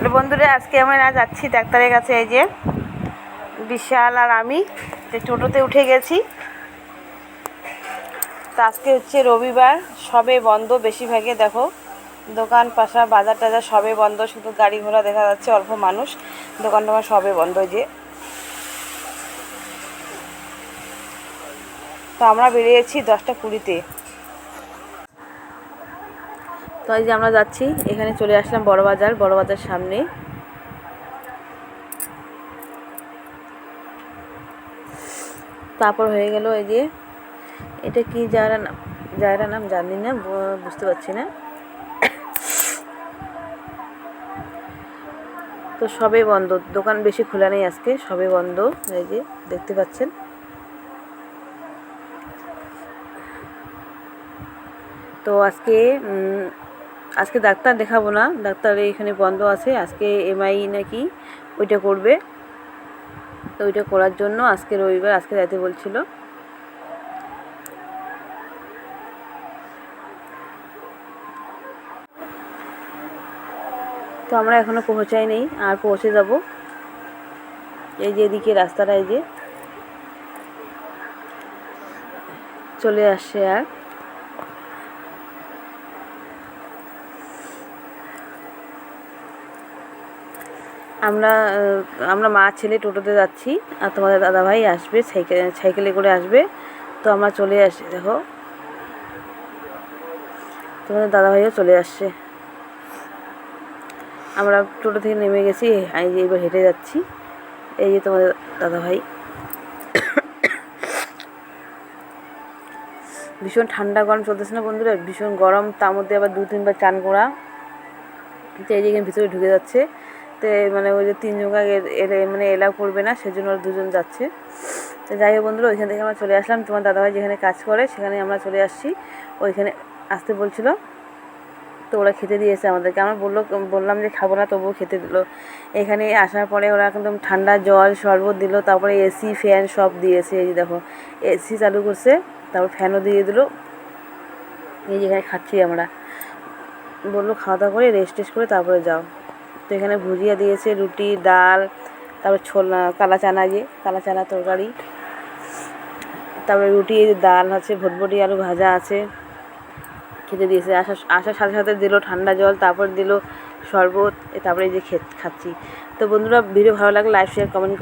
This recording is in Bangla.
বন্ধুরা আজকে আমরা যাচ্ছি ডাক্তারের কাছে। এই যে বিশাল আর আমি টোটোতে উঠে গেছি। তো আজকে হচ্ছে রবিবার, সবে বন্ধ বেশিরভাগে। দেখো দোকান পাশা বাজার টাজার সবে বন্ধ, শুধু গাড়ি ঘোড়া দেখা যাচ্ছে, অল্প মানুষ, দোকান টোকান সবে বন্ধ। যে তো আমরা বেরিয়েছি 10টা 20-তে। তো এই যে আমরা যাচ্ছি, এখানে চলে আসলাম বড় বাজার সামনে। তারপর হয়ে গেল এই যে এটা কি জায়গা নাম জানি না, বুঝতে পারছি না। তো সবে বন্ধ, দোকান বেশি খোলা নেই আজকে, সবে বন্ধ। এই যে দেখতে পাচ্ছেন। তো আজকে ডাক্তার দেখাবো না, ডাক্তার এখানে বন্ধ আছে। আজকে এমআই নাকি ওইটা করবে, তো ওইটা করার জন্য আজকে রবিবার, আজকে যাইতে বলছিল। তো আমরা এখনও পৌঁছাই নেই, আর পৌঁছে যাব। এই যে এদিকে রাস্তাটা, এই যে চলে আসছে। আর আমরা মা ছেলে টোটোতে যাচ্ছি, আর তোমাদের দাদাভাই আসবে, সাইকেলে করে আসবে। তো আমরা চলে আসি, দেখো তোমাদের দাদাভাইও চলে আসছে। আমরা টোটো থেকে নেমে গেছি, এই যে এবার হেঁটে যাচ্ছি। এই যে তোমাদের দাদাভাই। ভীষণ ঠান্ডা গরম চলতেছে না বন্ধুরা, ভীষণ গরম। তার মধ্যে আবার 2-3 বার চান করা। তো এই যে ভিতরে ঢুকে যাচ্ছে। তো মানে ওই যে 3 জন মানে এলাও করবে না, সেজন্য ওরা 2জন যাচ্ছে। তো যাই হোক বন্ধুরা, ওইখান থেকে আমরা চলে আসলাম। তোমার দাদাভাই যেখানে কাজ করে সেখানে আমরা চলে আসছি। ওইখানে আসতে বলছিল, তো ওরা খেতে দিয়েছে আমাদেরকে। আমরা বললাম যে খাবো না, তবুও খেতে দিল। এখানে আসার পরে ওরা একদম ঠান্ডা জল শরবত দিল, তারপরে এসি ফ্যান সব দিয়েছে। এই যে দেখো এসি চালু করছে, তারপর ফ্যানও দিয়ে দিল। এই যেখানে খাচ্ছি আমরা, বললো খাওয়া দাওয়া করে রেস্ট টেস্ট করে তারপরে যাও। তো এখানে ভুজিয়া দিয়েছে, রুটি, ডাল, তারপর ছোলা, কালা চানা তরকারি, তারপরে রুটি, ডাল আছে, ভটভটি আলু ভাজা আছে, খেতে দিয়েছে। আসার সাথে সাথে দিল ঠান্ডা জল, তারপর দিল শরবত, তারপরে এই যে খাচ্ছি। তো বন্ধুরা, ভিডিও ভালো লাগলে লাইক শেয়ার কমেন্ট